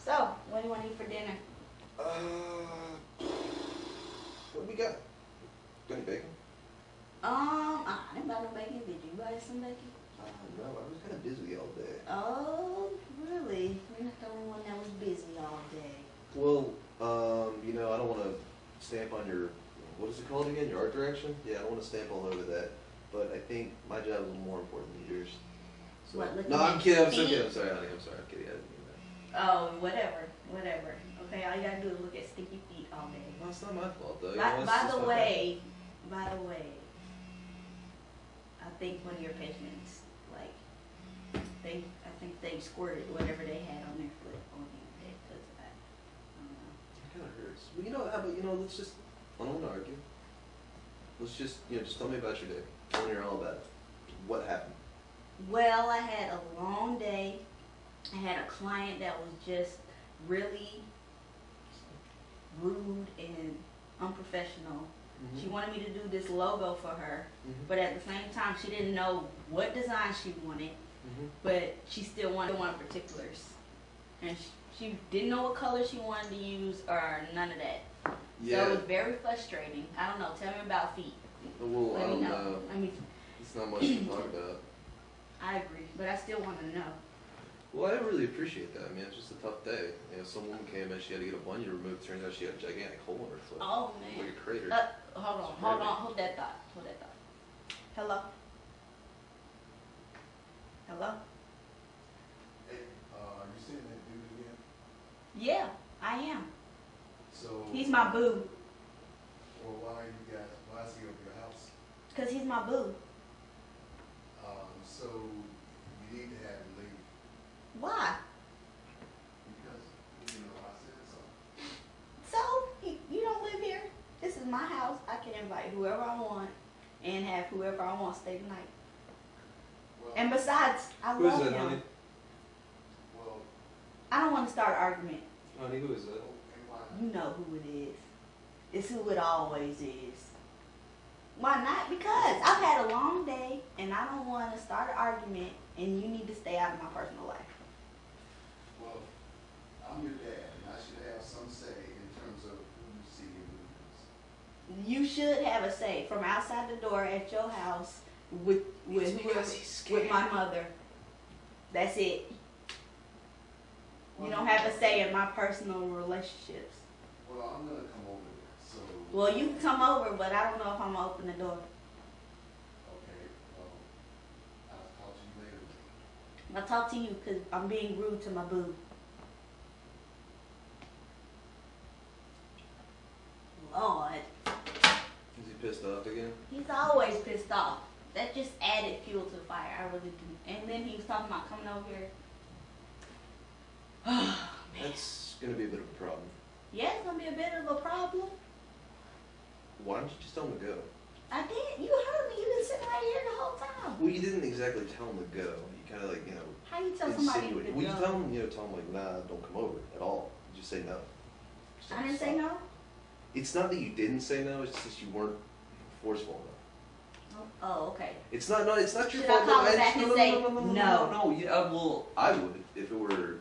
So, what do you want to eat for dinner? What we got? Got any bacon? I didn't buy no bacon. Did you buy some bacon? No, I was kind of busy all day. Oh, really? You're not the only one that was busy all day. Well, I don't want to stamp on your, what is it called again? Your art direction? Yeah, I don't want to stamp all over that. But I think my job is more important than yours. So, What, looking no, I'm at kidding. I'm feet? so kidding. I'm sorry, honey. I'm sorry. I'm kidding. I didn't mean that. Oh, whatever. Okay, all you gotta do is look at sticky feet all day. Well, it's not my fault, though. By the way, I think one of your patients, like, I think they squirted whatever they had on their foot on you because of that. I don't know. It kind of hurts. Well, how about, let's just, I don't want to argue. Let's just, just tell me about your day. Tell me all about it. What happened? Well, I had a long day. I had a client that was just really rude and unprofessional. Mm-hmm. She wanted me to do this logo for her, but at the same time, she didn't know what design she wanted, but she still wanted particulars. And she didn't know what color she wanted to use or none of that. Yeah. So it was very frustrating. I don't know. Tell me about feet. Well, Let I me don't know. know. I mean, It's not much to talk about. I agree, but I still want to know. Well, I really appreciate that. I mean, it's just a tough day. Some woman came in, she had to get a bunion removed. Turns out she had a gigantic hole in her foot. Oh, man. Like a crater. Hold on. Hold that thought. Hello? Hey, are you seeing that dude again? Yeah, I am. So He's my boo. Well, why is he over your house? Because he's my boo. So you need to have him leave Why? because I said so. So, you don't live here. This is my house. I can invite whoever I want and have whoever I want stay the night. Well, And besides, I Who is love that, him. honey? well, I don't want to start an argument. Honey, who is that? and why? You know who it is. It's who it always is. Why not? Because I've had a long day and I don't want to start an argument and you need to stay out of my personal life. Well, I'm your dad, and I should have some say in terms of who you see in movies. You should have a say from outside the door at your house with my mother. That's it. You don't have a say in my personal relationships. Well, I'm gonna come over there. So. Well, you can come over, but I don't know if I'm gonna open the door. Okay. Well, I'll talk to you later. I'll talk to you because I'm being rude to my boo. Lord, Is he pissed off again? he's always pissed off. That just added fuel to the fire. I really do. And then he was talking about coming over here. That's going to be a bit of a problem. Yeah, it's gonna be a bit of a problem. Why don't you just tell him to go? I did. You heard me. You've been sitting right here the whole time. Well, you didn't exactly tell him to go. You kind of How you tell somebody to insinuated. go? Well, you tell him like, nah, don't come over at all. You just say no. I didn't say no. It's not that you didn't say no, it's just that you weren't forceful enough. Oh, okay. It's not, no, it's not your Should I fault. call her it's- back and say, no. Yeah, well, I would if it were,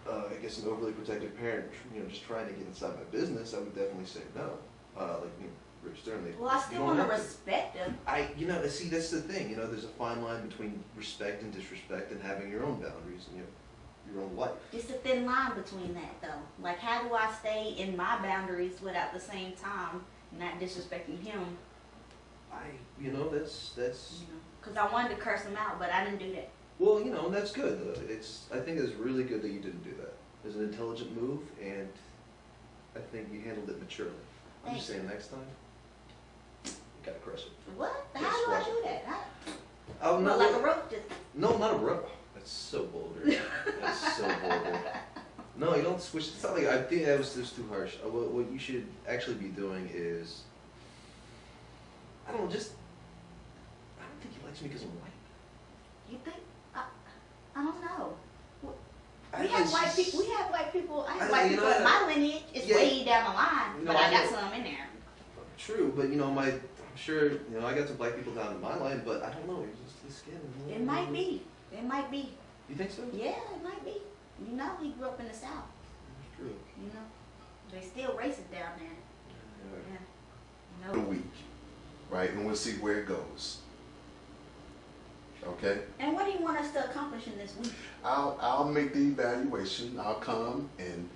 I guess an overly protective parent, just trying to get inside my business. I would definitely say no. Rich Sternly. Well, I still want to respect them. See, that's the thing. There's a fine line between respect and disrespect, and having your own boundaries and your own life. It's a thin line between that, though. Like, how do I stay in my boundaries without at the same time not disrespecting him? That's. Because I wanted to curse him out, but I didn't do that. Well, that's good. I think it's really good that you didn't do that. It's an intelligent move, and I think you handled it maturely. I'm just saying, next time, you gotta crush it. What? Yeah, How do I squash do that? Oh, Well, like a rope just... No, not a rope. That's so vulgar. That's so vulgar. No, you don't switch. It's not like, I think that was just too harsh. What you should actually be doing is, I don't think he likes me because I'm white. You think? I don't know. I We know, have it's white just- people. We have white people. I I have know, white you people know, in my lineage. It's yeah. way down the line, No, but I I got know. some in there. True, but I'm sure, I got some black people down in my line, but I don't know, his skin. It might be. It might be. You think so? Yeah, it might be. He grew up in the South. That's true. They still racist down there. Yeah. A week, right? And we'll see where it goes. Okay? And what do you want us to accomplish in this week? I'll make the evaluation. I'll come and.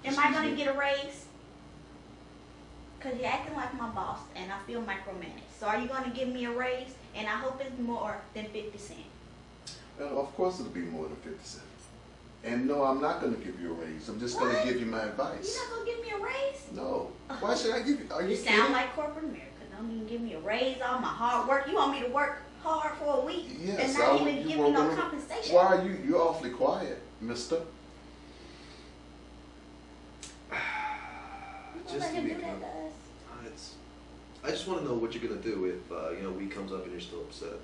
Am I going to get a raise? Because you're acting like my boss, and I feel micromanaged. So are you going to give me a raise? And I hope it's more than 50 cents. Well, of course it'll be more than 50 cents. And no, I'm not going to give you a raise. I'm just going What? to give you my advice. You're not going to give me a raise? No. Why should I give you? Are you You kidding? sound like corporate America. Don't even give me a raise, all my hard work. You want me to work hard for a week Yes, and not even you give were me no gonna- compensation? Why are you're awfully quiet, mister? You Just don't let to him be do that clear. to us. I just want to know what you're gonna do if week comes up and you're still upset.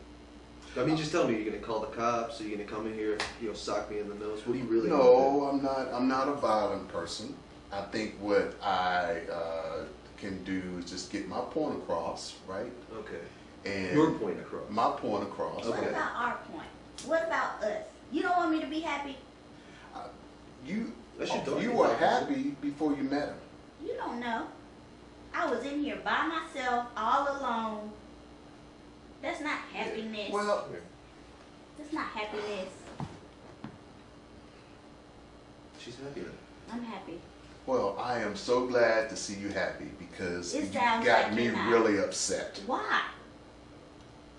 I mean, just tell me. You're gonna call the cops? Are you gonna come in here, sock me in the nose? What do you really? No, I'm not. I'm not a violent person. I think what I can do is just get my point across, right? Okay. And Your point across. my point across. What Okay. about our point? What about us? You don't want me to be happy? You That's your daughter. you were happy before you met him. You don't know. I was in here by myself, all alone. That's not happiness. Well, That's not happiness. She's happy then. I'm happy. well, I am so glad to see you happy because It you sounds got like me you're not. really upset. Why?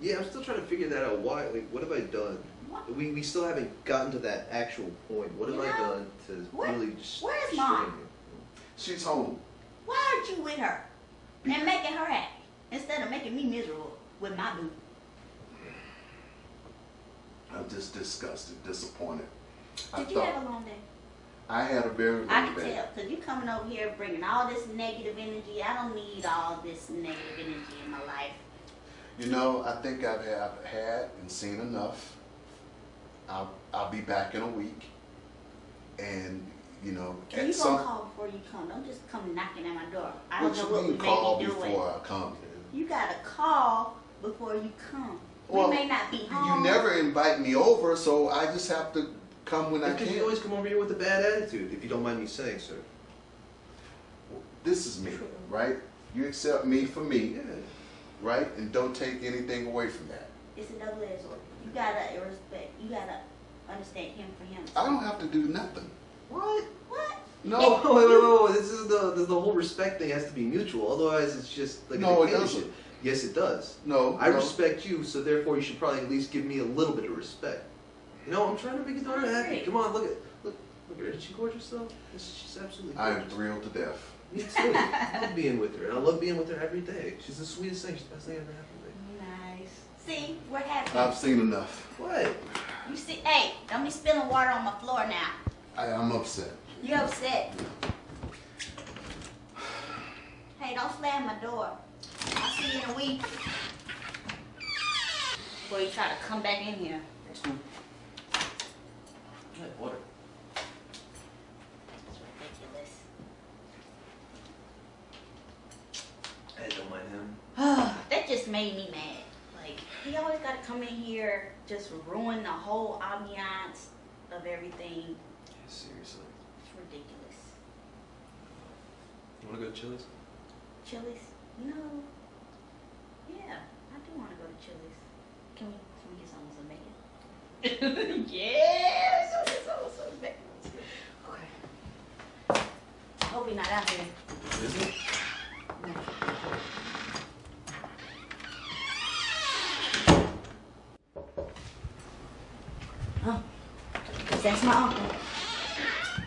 Yeah, I'm still trying to figure that out. Why? Like, what have I done? What? We still haven't gotten to that actual point. What have You I know, done to where- really just where's strain Mom? you? She's home. Why aren't you with her? And making her happy instead of making me miserable with my boo. I'm just disgusted, disappointed. Did you have a long day? I had a very I long can day. tell, because you coming over here bringing all this negative energy. I don't need all this negative energy in my life. You know, I think I've had and seen enough. I'll be back in a week, and Can at you some. gonna call before you come? Don't just come knocking at my door. I What don't know you what we mean call may be doing. before I come? You gotta call before you come. Well, we may not be home. You never invite me over, so I just have to come when I Because you can. always come over here with a bad attitude, if you don't mind me saying, sir. This is me, True. right? You accept me for me, Yeah. right? And don't take anything away from that. It's a double-edged sword. You gotta respect. You gotta understand him for him. I don't have to do nothing. What? What? No, Wait. This is the whole respect thing has to be mutual. Otherwise, it's just like No, a it dictatorship. doesn't. Yes, it does. no. I no. respect you, so therefore you should probably at least give me a little bit of respect. I'm trying to make his daughter happy. Great. Come on, look at her. Isn't she gorgeous though? She's absolutely I am gorgeous. thrilled to death. Me too. I love being with her, and I love being with her every day. She's the sweetest thing. She's the best thing ever happened to me. Nice. See, we're happy. I've seen enough. What? You see, hey, don't be spilling water on my floor now. I'm upset. You upset. Hey, don't slam my door. I'll see you in a week. Before you try to come back in here. That's cool. Hey, water. It's ridiculous. Hey, don't mind him. That come in here, just ruin the whole ambiance of everything. Yeah, seriously. It's ridiculous. You wanna go to Chili's? Chili's? No. Yeah, I do want to go to Chili's. Can we get some bacon? Yes! Let's get some bacon. Okay. I hope he's not out here. Is it? Oh, that's my uncle.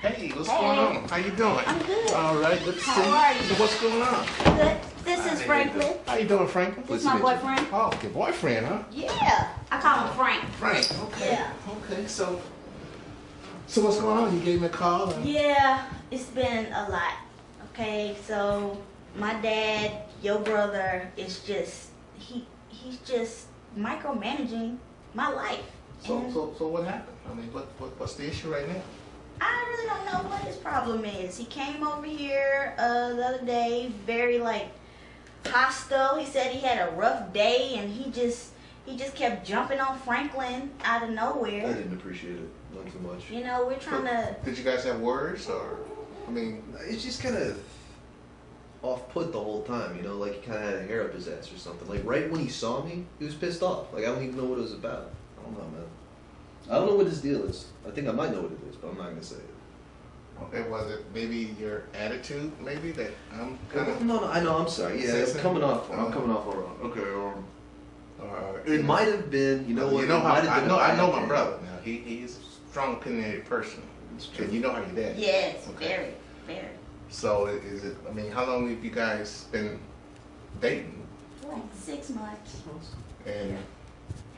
Hey, what's Hey. going on? How you doing? I'm good. All right, good to see How you. are you? So what's going on? Good. This is Franklin. How you doing, Franklin? This is Pleased to my meet you. boyfriend. Oh, your boyfriend, huh? Yeah. I call him Frank. Frank. Okay. Yeah. Okay. So what's going on? You gave me a call. Yeah, it's been a lot. Okay, so my dad, your brother, is just he's just micromanaging my life. So And what happened? I mean, what's the issue right now? I really don't know what his problem is. He came over here the other day, very like hostile. He said he had a rough day, and he just kept jumping on Franklin out of I nowhere. didn't appreciate it. Not too much. You know, we're trying to. Did you guys have words, or I mean, It's just kind of off-put the whole time, you know, like he kind of had a hair up his ass or something. Like right when he saw me, he was pissed off. Like I don't even know what it was about. I don't know, man. I don't know what his deal is. I think I might know what it is, but I'm not gonna say it. okay, was it maybe your attitude, maybe that I'm kind of No, I know. I'm sorry. Yeah, it's coming off. I'm coming off all wrong. okay. It might have been. You know what? You know it how might have been a I know bad my day. brother now. He's a strong, opinionated person, It's true. and you know how your dad. is. Yes, Okay. very. So is it? I mean, how long have you guys been dating? Like 6 months. And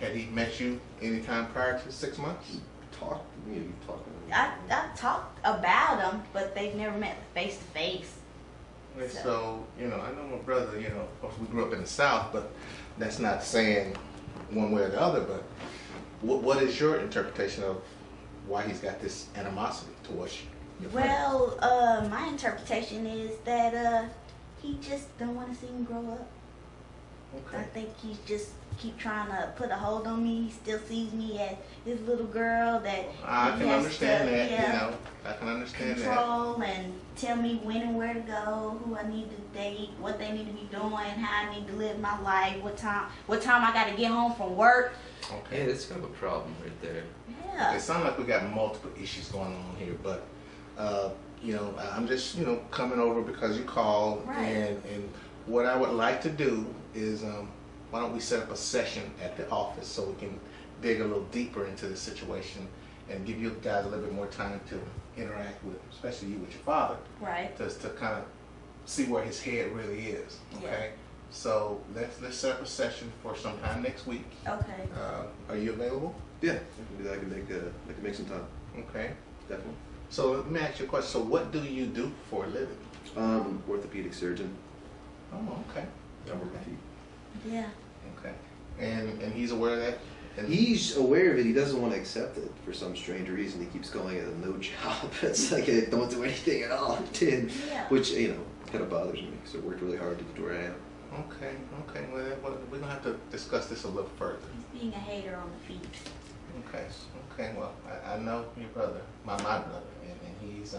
had he met you anytime prior to 6 months? Talk. You talking. I talked about them, but they've never met face to face. And So- so, you know, I know my brother, you know, of course we grew up in the South, but that's not saying one way or the other, but what is your interpretation of why he's got this animosity towards you? Well, my interpretation is that he just don't want to see me grow up. I Okay. think he's just keep trying to put a hold on me. He still sees me as his little girl that I he can has understand to, that, yeah, you know, I can understand that. control and tell me when and where to go, who I need to date, what they need to be doing, how I need to live my life, what time I got to get home from work. Okay. Yeah, that's kind of a problem right there. Yeah. It sounds like we got multiple issues going on here, but you know, I'm just coming over because you called, Right. and what I would like to do is why don't we set up a session at the office so we can dig a little deeper into the situation and give you guys a little bit more time to interact with, especially you with your father, Right. just to kind of see where his head really is. Okay. Yeah. So let's set up a session for sometime next week. Okay. Are you available? Yeah, I can do that. I can make some time. Okay. Definitely. So let me ask you a question. So what do you do for a living? Orthopedic surgeon. Oh, okay. I work with feet. Yeah. Okay. And he's aware of that? And He's aware of it. He doesn't want to accept it for some strange reason. He keeps calling it a no job. It's like I don't do anything at all. Yeah. Which kind of bothers me because I worked really hard to get to where I am. Okay. Well, we're gonna have to discuss this a little further. He's being a hater on the feet. Okay. Well, I know your brother, my brother, and he's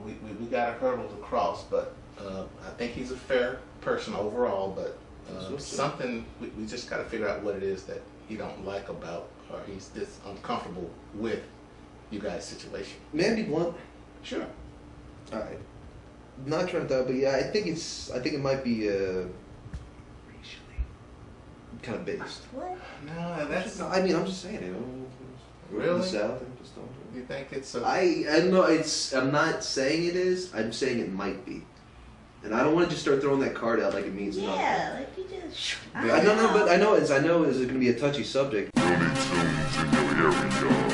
we got a hurdle to cross, but I think he's a fair person overall. But something we just got to figure out what it is that he don't like about, or he's just uncomfortable with you guys' situation. May I be blunt? Sure. All right. Not trying to, but yeah, I think it might be racially kind of based. What? No, that's. No, I mean, I'm just saying, we're in Really? the South, and just don't. You think it's a? I don't know. I'm not saying it is. I'm saying it might be, and I don't want to just start throwing that card out like it means nothing. Yeah, like you just. I know, but I know it's going to be a touchy subject. Looney Tunes in your area.